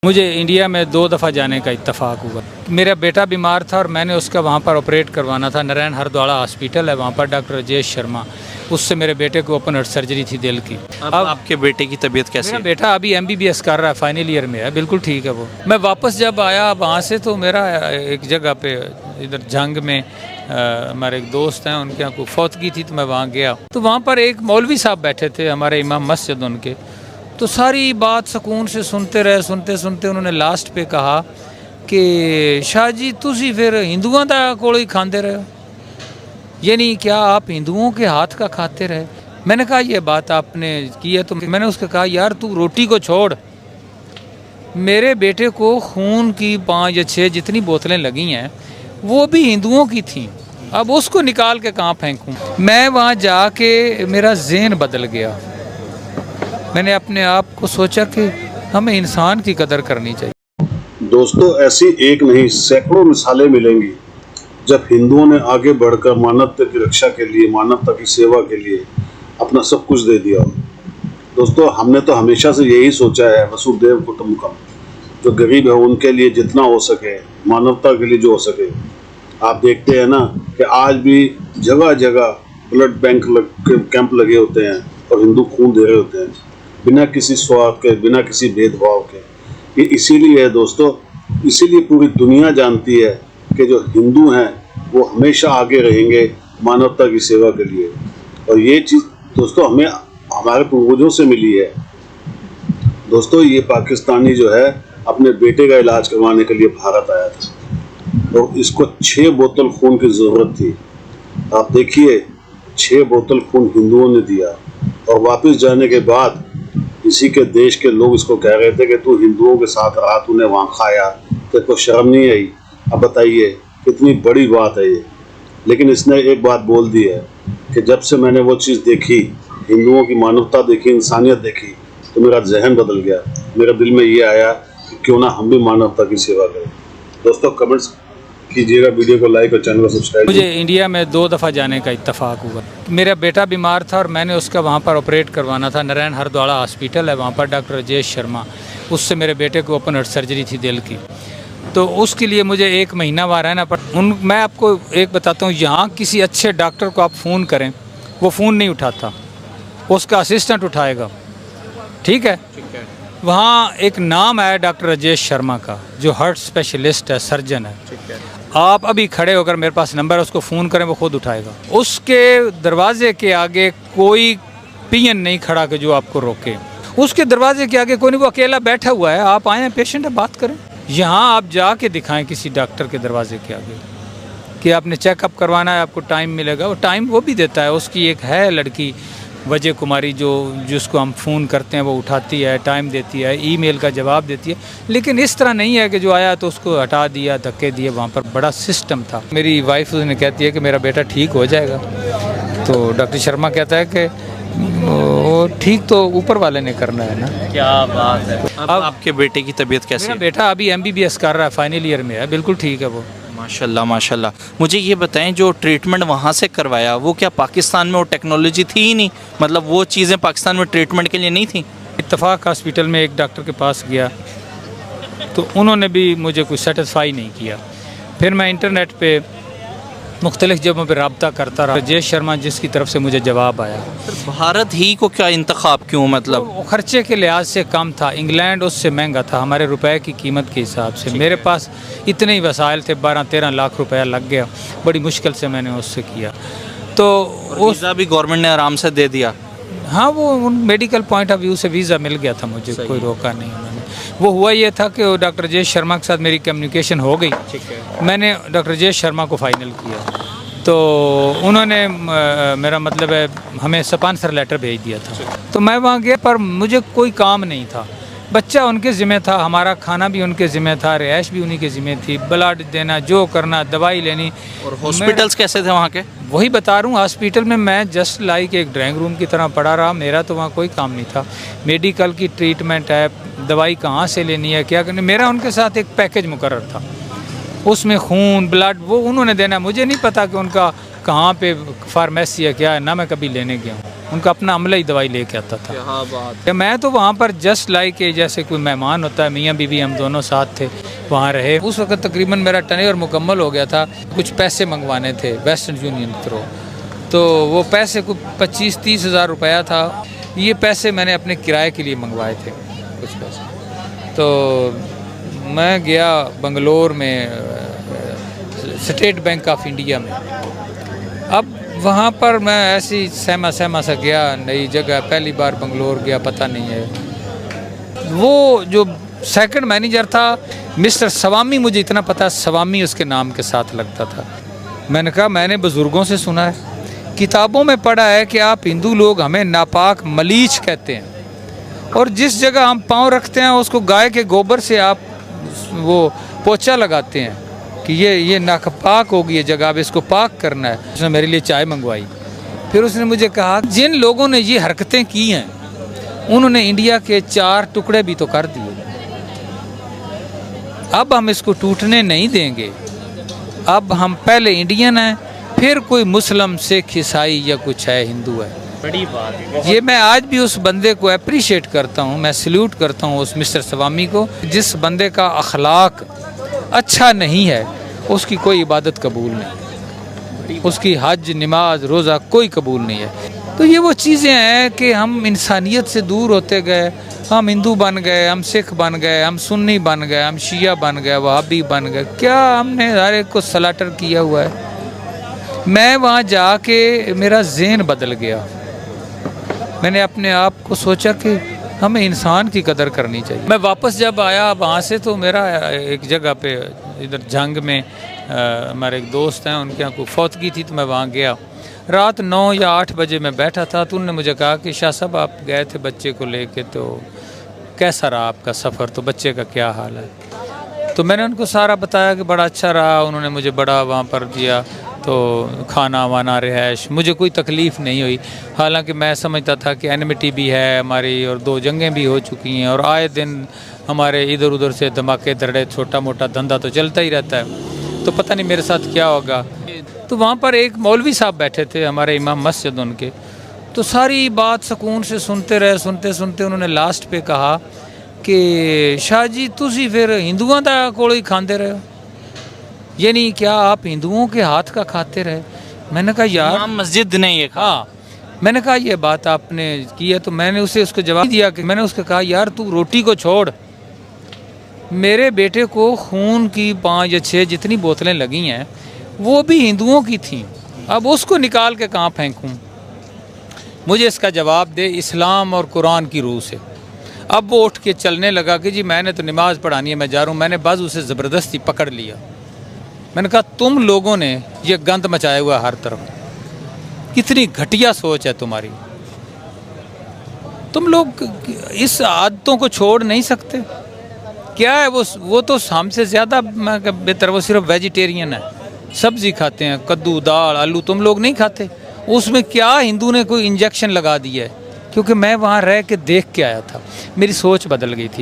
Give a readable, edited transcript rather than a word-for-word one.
मुझे इंडिया में 2 दफ़ा जाने का इत्तेफाक हुआ। मेरा बेटा बीमार था और मैंने उसका वहाँ पर ऑपरेट करवाना था। नारायण हरद्वाड़ा हॉस्पिटल है, वहाँ पर डॉक्टर राजेश शर्मा, उससे मेरे बेटे को ओपन हार्ट सर्जरी थी दिल की। अब आपके बेटे की तबीयत कैसी मेरा है? बेटा अभी MBBS कर रहा है, फाइनल ईयर में है, बिल्कुल ठीक है वो। मैं वापस जब आया वहाँ से तो मेरा एक जगह पे इधर जंग में हमारे एक दोस्त हैं, उनके यहाँ कोई फौतगी थी तो मैं वहाँ गया। तो वहाँ पर एक मौलवी साहब बैठे थे, हमारे इमाम मस्जिद उनके। तो सारी बात सुकून से सुनते रहे, सुनते सुनते उन्होंने लास्ट पे कहा कि शाह जी तुसी फिर हिंदुओं का कोल ही खाते रहे हो, यानी क्या आप हिंदुओं के हाथ का खाते रहे? मैंने कहा ये बात आपने की है। तो मैंने उसको कहा यार तू रोटी को छोड़, मेरे बेटे को खून की 5 या 6 जितनी बोतलें लगी हैं वो भी हिंदुओं की थी, अब उसको निकाल के कहाँ फेंकूँ? मैं वहाँ जाके मेरा ज़हन बदल गया। मैंने अपने आप को सोचा कि हमें इंसान की कदर करनी चाहिए। दोस्तों, ऐसी एक नहीं सैकड़ों मिसालें मिलेंगी जब हिंदुओं ने आगे बढ़कर मानवता की रक्षा के लिए, मानवता की सेवा के लिए अपना सब कुछ दे दिया। दोस्तों, हमने तो हमेशा से यही सोचा है, वसुधैव कुटुंबकम, जो गरीब है उनके लिए जितना हो सके, मानवता के लिए जो हो सके। आप देखते हैं ना कि आज भी जगह जगह ब्लड बैंक कैंप लगे होते हैं और हिंदू खून दे रहे होते हैं बिना किसी स्वार्थ के, बिना किसी भेदभाव के। ये इसीलिए है दोस्तों, इसीलिए पूरी दुनिया जानती है कि जो हिंदू हैं वो हमेशा आगे रहेंगे मानवता की सेवा के लिए। और ये चीज़ दोस्तों हमें हमारे पूर्वजों से मिली है। दोस्तों, ये पाकिस्तानी जो है अपने बेटे का इलाज करवाने के लिए भारत आया था और इसको 6 बोतल खून की ज़रूरत थी। आप देखिए, 6 बोतल खून हिंदुओं ने दिया और वापस जाने के बाद इसी के देश के लोग इसको कह रहे थे कि तू हिंदुओं के साथ रहा, तूने वहाँ खाया, तेरे को शर्म नहीं आई? अब बताइए कितनी बड़ी बात है ये। लेकिन इसने एक बात बोल दी है कि जब से मैंने वो चीज़ देखी, हिंदुओं की मानवता देखी, इंसानियत देखी, तो मेरा जहन बदल गया। मेरे दिल में ये आया कि क्यों ना हम भी मानवता की सेवा करें। दोस्तों, कमेंट्स कीजिएगा, वीडियो को लाइक और चैनल को सब्सक्राइब। मुझे इंडिया में 2 दफ़ा जाने का इत्तेफाक हुआ। मेरा बेटा बीमार था और मैंने उसका वहाँ पर ऑपरेट करवाना था। नारायण हरद्वाड़ा हॉस्पिटल है, वहाँ पर डॉक्टर राजेश शर्मा, उससे मेरे बेटे को ओपन हार्ट सर्जरी थी दिल की। तो उसके लिए मुझे 1 महीना वहाँ रहना पड़ा। मैं आपको एक बताता हूँ, यहाँ किसी अच्छे डॉक्टर को आप फ़ोन करें, वो फ़ोन नहीं उठाता, उसका असिस्टेंट उठाएगा, ठीक है? वहाँ एक नाम है डॉक्टर राजेश शर्मा का, जो हार्ट स्पेशलिस्ट है, सर्जन है। आप अभी खड़े होकर, मेरे पास नंबर है, उसको फ़ोन करें, वो खुद उठाएगा। उसके दरवाजे के आगे कोई पियन नहीं खड़ा कि जो आपको रोके। उसके दरवाजे के आगे कोई नहीं, वो अकेला बैठा हुआ है। आप आए हैं, पेशेंट है, बात करें। यहाँ आप जाके दिखाएं किसी डॉक्टर के दरवाजे के आगे कि आपने चेकअप करवाना है, आपको टाइम मिलेगा। वो टाइम वो भी देता है। उसकी एक है लड़की वजह कुमारी, जिसको हम फ़ोन करते हैं, वो उठाती है, टाइम देती है, ईमेल का जवाब देती है। लेकिन इस तरह नहीं है कि जो आया तो उसको हटा दिया, धक्के दिए। वहाँ पर बड़ा सिस्टम था। मेरी वाइफ उसने कहती है कि मेरा बेटा ठीक हो जाएगा, तो डॉक्टर शर्मा कहता है कि वो ठीक तो ऊपर वाले ने करना है ना। क्या बात है। अब आपके बेटे की तबीयत कैसी मेरा है? बेटा अभी MBBS कर रहा है, फाइनल ईयर में है, बिल्कुल ठीक है वो। माशाल्लाह माशाल्लाह। मुझे ये बताएं, जो ट्रीटमेंट वहाँ से करवाया वो क्या पाकिस्तान में वो टेक्नोलॉजी थी ही नहीं? मतलब वो चीज़ें पाकिस्तान में ट्रीटमेंट के लिए नहीं थी? इत्तफाक हॉस्पिटल में एक डॉक्टर के पास गया तो उन्होंने भी मुझे कुछ सेटिस्फाई नहीं किया। फिर मैं इंटरनेट पे मुख्तलिफ जगहों पर रब्ता करता रहा। राजेश शर्मा जिसकी तरफ से मुझे जवाब आया। भारत ही को क्या इंतखाब क्यों? मतलब वो खर्चे के लिहाज से कम था, इंग्लैंड उससे महंगा था हमारे रुपए की कीमत के हिसाब से। मेरे पास इतने ही वसाइल थे, 12-13 लाख रुपया लग गया। बड़ी मुश्किल से मैंने उससे किया। तो वीज़ा भी गवर्नमेंट ने आराम से दे दिया। हाँ, वो मेडिकल पॉइंट ऑफ व्यू से वीज़ा मिल गया था मुझे, कोई रोका नहीं उन्होंने। वो हुआ ये था कि डॉक्टर राजेश शर्मा के साथ मेरी कम्युनिकेशन हो गई। मैंने डॉक्टर राजेश शर्मा को फाइनल किया तो उन्होंने मेरा मतलब है हमें स्पॉन्सर लेटर भेज दिया था। तो मैं वहाँ गया, पर मुझे कोई काम नहीं था। बच्चा उनके ज़िम्मे था, हमारा खाना भी उनके ज़िम्मे था, रिहाइश भी उन्हीं के ज़िम्मे थी, ब्लड देना, जो करना, दवाई लेनी। और हॉस्पिटल्स कैसे थे वहाँ के? वही बता रहा हूँ, हॉस्पिटल में मैं जस्ट लाइक एक ड्राइंग रूम की तरह पड़ा रहा। मेरा तो वहाँ कोई काम नहीं था। मेडिकल की ट्रीटमेंट है, दवाई कहाँ से लेनी है, क्या करनी, मेरा उनके साथ एक पैकेज मुकर्रर था। उसमें खून, ब्लड वो उन्होंने देना। मुझे नहीं पता कि उनका कहाँ पे फार्मेसी है, क्या है ना, मैं कभी लेने गया हूँ। उनका अपना अमला ही दवाई लेके आता था। क्या बात। या मैं तो वहाँ पर जस्ट लाइक जैसे कोई मेहमान होता है, मियाँ बीवी हम दोनों साथ थे, वहाँ रहे। उस वक्त तकरीबन मेरा टर्नओवर मुकम्मल हो गया था। कुछ पैसे मंगवाने थे वेस्टर्न यूनियन के थ्रू, तो वो पैसे को 25-30 हज़ार रुपया था। ये पैसे मैंने अपने किराए के लिए मंगवाए थे कुछ पैसे। तो मैं गया बंगलोर में स्टेट बैंक ऑफ इंडिया में। अब वहाँ पर मैं ऐसी सहमा सा गया, नई जगह, पहली बार बंगलोर गया, पता नहीं है। वो जो सेकंड मैनेजर था मिस्टर सवामी, मुझे इतना पता सवामी उसके नाम के साथ लगता था। मैंने कहा मैंने बुज़ुर्गों से सुना है, किताबों में पढ़ा है कि आप हिंदू लोग हमें नापाक मलीच कहते हैं, और जिस जगह हम पाँव रखते हैं उसको गाय के गोबर से आप वो पोछा लगाते हैं कि ये नापाक होगी ये जगह, अब इसको पाक करना है। उसने मेरे लिए चाय मंगवाई। फिर उसने मुझे कहा जिन लोगों ने ये हरकतें की हैं उन्होंने इंडिया के 4 टुकड़े भी तो कर दिए, अब हम इसको टूटने नहीं देंगे। अब हम पहले इंडियन हैं, फिर कोई मुस्लिम, सिख, ईसाई या कुछ है, हिंदू है। बड़ी बात है। ये मैं आज भी उस बंदे को अप्रिशिएट करता हूँ, मैं सल्यूट करता हूँ उस मिस्टर सवामी को। जिस बंदे का अखलाक अच्छा नहीं है उसकी कोई इबादत कबूल नहीं, उसकी हज, नमाज, रोज़ा कोई कबूल नहीं है। तो ये वो चीज़ें हैं कि हम इंसानियत से दूर होते गए। हम हिंदू बन गए, हम सिख बन गए, हम सुन्नी बन गए, हम शिया बन गए, वहाबी बन गए। क्या हमने हर एक को सलाटर किया हुआ है। मैं वहाँ जाके मेरा ज़हन बदल गया। मैंने अपने आप को सोचा कि हमें इंसान की कदर करनी चाहिए। मैं वापस जब आया वहाँ से तो मेरा एक जगह पे इधर जंग में हमारे एक दोस्त हैं, उनके यहाँ कोई फौतगी थी, तो मैं वहाँ गया। रात 9 या 8 बजे मैं बैठा था, तो उन्होंने मुझे कहा कि शाह साहब आप गए थे बच्चे को लेके, तो कैसा रहा आपका सफ़र, तो बच्चे का क्या हाल है। तो मैंने उनको सारा बताया कि बड़ा अच्छा रहा। उन्होंने मुझे बड़ा वहाँ पर दिया, तो खाना वाना, रिहाइश, मुझे कोई तकलीफ़ नहीं हुई। हालांकि मैं समझता था कि एनिमिटी भी है हमारी, और 2 जंगें भी हो चुकी हैं, और आए दिन हमारे इधर उधर से धमाके धड़े, छोटा मोटा धंधा तो चलता ही रहता है। तो पता नहीं मेरे साथ क्या होगा। तो वहाँ पर एक मौलवी साहब बैठे थे, हमारे इमाम मस्जिद उनके, तो सारी बात सुकून से सुनते रहे। सुनते सुनते उन्होंने लास्ट पे कहा कि शाह जी तुसी फिर हिंदुओं का कोल ही खाते रहे हो, यानी क्या आप हिंदुओं के हाथ का खाते रहे। मैंने कहा यार, इमाम मस्जिद ने ये कहा। हाँ, मैंने कहा ये बात आपने की है। तो मैंने उसको जवाब दिया कि मैंने उसको कहा यार तू रोटी को छोड़, मेरे बेटे को खून की 5 या 6 जितनी बोतलें लगी हैं वो भी हिंदुओं की थी, अब उसको निकाल के कहाँ फेंकूँ। मुझे इसका जवाब दे इस्लाम और कुरान की रूह से। अब वो उठ के चलने लगा कि जी मैंने तो नमाज़ पढ़ानी है, मैं जा रहा हूँ। मैंने बस उसे ज़बरदस्ती पकड़ लिया। मैंने कहा तुम लोगों ने ये गंद मचाया हुआ हर तरफ, कितनी घटिया सोच है तुम्हारी। तुम लोग इस आदतों को छोड़ नहीं सकते। क्या है वो तो हमसे ज़्यादा बेहतर, वो सिर्फ वेजिटेरियन है, सब्ज़ी खाते हैं, कद्दू, दाल, आलू, तुम लोग नहीं खाते। उसमें क्या हिंदू ने कोई इंजेक्शन लगा दिया है? क्योंकि मैं वहाँ रह के देख के आया था, मेरी सोच बदल गई थी।